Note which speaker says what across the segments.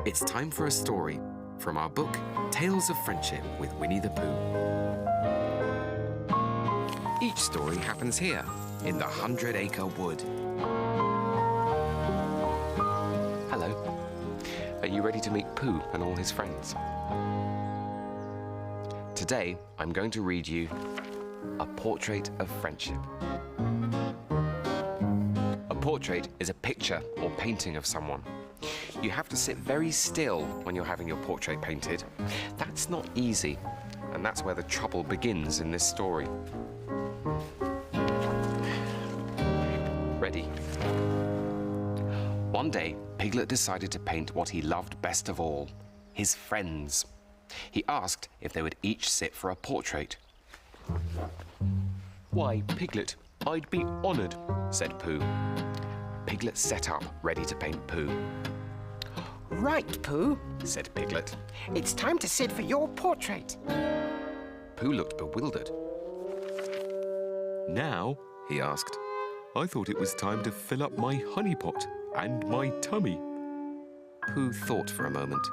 Speaker 1: It's time for a story from our book, Tales of Friendship with Winnie the Pooh. Each story happens here, in the 100-acre wood. Hello. Are you ready to meet Pooh and all his friends? Today, I'm going to read you A Portrait of Friendship. A portrait is a picture or painting of someone. You have to sit very still when you're having your portrait painted. That's not easy, and that's where the trouble begins in this story. Ready? One day, Piglet decided to paint what he loved best of all, his friends. He asked if they would each sit for a portrait. "Why, Piglet, I'd be honoured," said Pooh. Piglet sat up, ready to paint Pooh.
Speaker 2: "Right, Pooh,"
Speaker 1: said Piglet.
Speaker 2: "it's time to sit for your portrait."
Speaker 1: Pooh looked bewildered.
Speaker 3: "Now?"
Speaker 1: he asked.
Speaker 3: "I thought it was time to fill up my honey pot and my tummy."
Speaker 1: Pooh thought for a moment.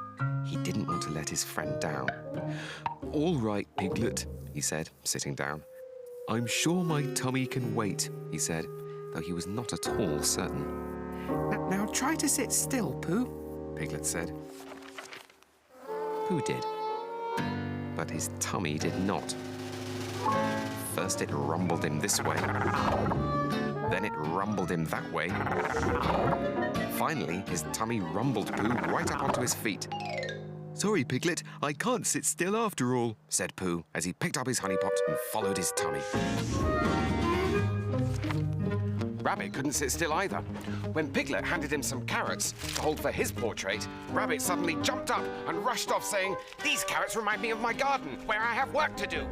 Speaker 1: He didn't want to let his friend down.
Speaker 3: "All right, Piglet,"
Speaker 1: he said, sitting down.
Speaker 3: "I'm sure my tummy can wait,"
Speaker 1: he said, though he was not at all certain.
Speaker 2: Now try to sit still, Pooh,"
Speaker 1: Piglet said. Pooh did, but his tummy did not. First it rumbled him this way, then it rumbled him that way. Finally, his tummy rumbled Pooh right up onto his feet.
Speaker 3: "Sorry, Piglet, I can't sit still after all,"
Speaker 1: said Pooh as he picked up his honey pot and followed his tummy. Rabbit couldn't sit still either. When Piglet handed him some carrots to hold for his portrait, Rabbit suddenly jumped up and rushed off saying, "These carrots remind me of my garden, where I have work to do."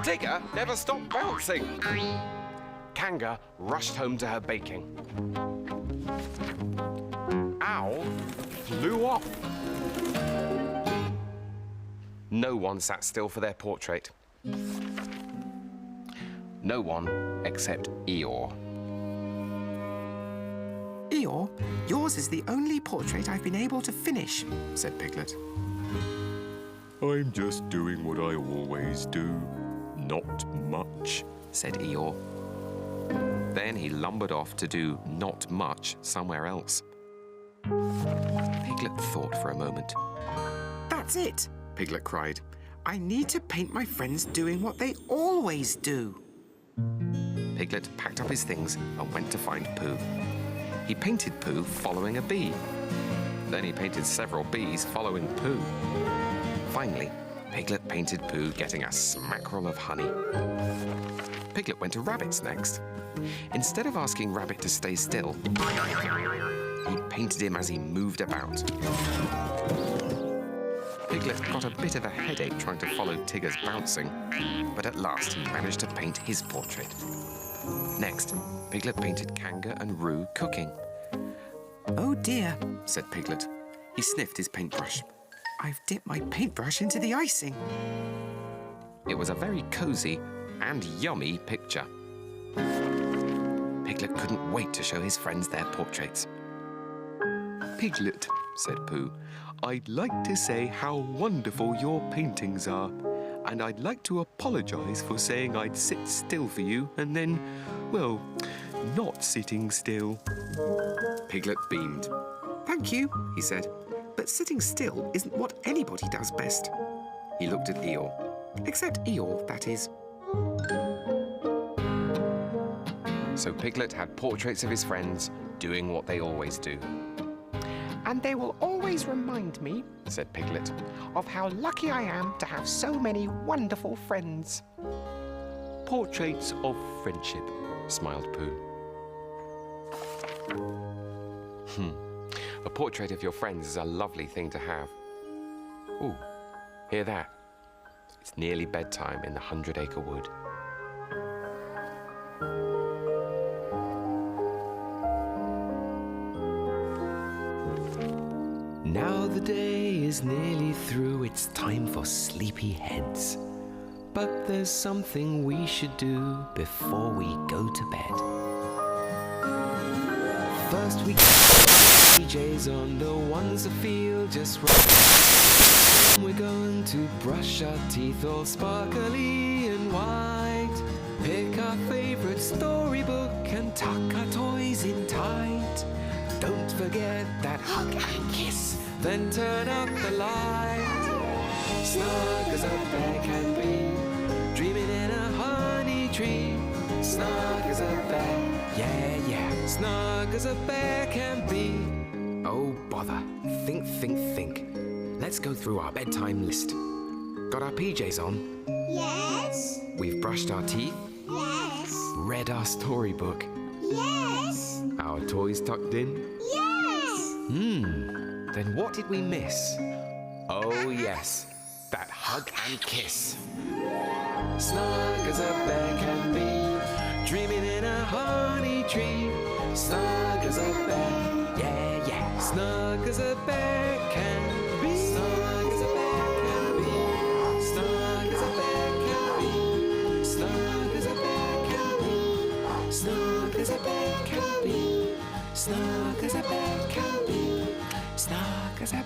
Speaker 1: Tigger never stopped bouncing. Kanga rushed home to her baking. Owl flew off. No one sat still for their portrait. No one except Eeyore.
Speaker 2: "Eeyore, yours is the only portrait I've been able to finish,"
Speaker 1: said Piglet.
Speaker 3: "I'm just doing what I always do. Not much,"
Speaker 1: said Eeyore. Then he lumbered off to do not much somewhere else. Piglet thought for a moment.
Speaker 2: "That's it," Piglet cried. "I need to paint my friends doing what they always do."
Speaker 1: Piglet packed up his things and went to find Pooh. He painted Pooh following a bee. Then he painted several bees following Pooh. Finally, Piglet painted Pooh getting a smackerel of honey. Piglet went to Rabbit's next. Instead of asking Rabbit to stay still, he painted him as he moved about. Piglet got a bit of a headache trying to follow Tigger's bouncing, but at last he managed to paint his portrait. Next, Piglet painted Kanga and Roo cooking.
Speaker 2: "Oh dear,"
Speaker 1: said Piglet. He sniffed his paintbrush.
Speaker 2: "I've dipped my paintbrush into the icing."
Speaker 1: It was a very cosy and yummy picture. Piglet couldn't wait to show his friends their portraits.
Speaker 3: "Piglet," said Pooh, "I'd like to say how wonderful your paintings are, and I'd like to apologise for saying I'd sit still for you and then, well, not sitting still."
Speaker 1: Piglet beamed.
Speaker 2: "Thank you," he said, "but sitting still isn't what anybody does best."
Speaker 1: He looked at Eeyore.
Speaker 2: Except Eeyore, that is.
Speaker 1: So Piglet had portraits of his friends doing what they always do.
Speaker 2: "And they will always remind me,"
Speaker 1: said Piglet,
Speaker 2: "of how lucky I am to have so many wonderful friends."
Speaker 3: "Portraits of friendship,"
Speaker 1: smiled Pooh. A portrait of your friends is a lovely thing to have. Ooh, hear that? It's nearly bedtime in the 100-acre wood. Now the day is nearly through, it's time for sleepy heads. But there's something we should do before we go to bed. First we PJs on, the ones that feel just right. We're going to brush our teeth all sparkly and white. Pick our favorite storybook and tuck our toys in tight. Don't forget that hug and kiss, then turn out the light. Snug as a bear can be, dreaming in a honey tree. Snug as a bear, yeah, yeah, snug as a bear can be. Oh, bother. Think, think, think. Let's go through our bedtime list. Got our PJs on?
Speaker 4: Yes.
Speaker 1: We've brushed our teeth?
Speaker 4: Yes.
Speaker 1: Read our storybook?
Speaker 4: Yes.
Speaker 1: Our toys tucked in?
Speaker 4: Yes.
Speaker 1: Then what did we miss? Oh, yes, that hug and kiss. Snug as a bear can be, dreaming in a honey tree. Snug as a bear, yeah, yeah. Snug as a bear can be. Snug as a bear can be. Snug as a bear can be. Snug as a bear can be. Snug as a bear can be. Snug as a bear can be. Snug as a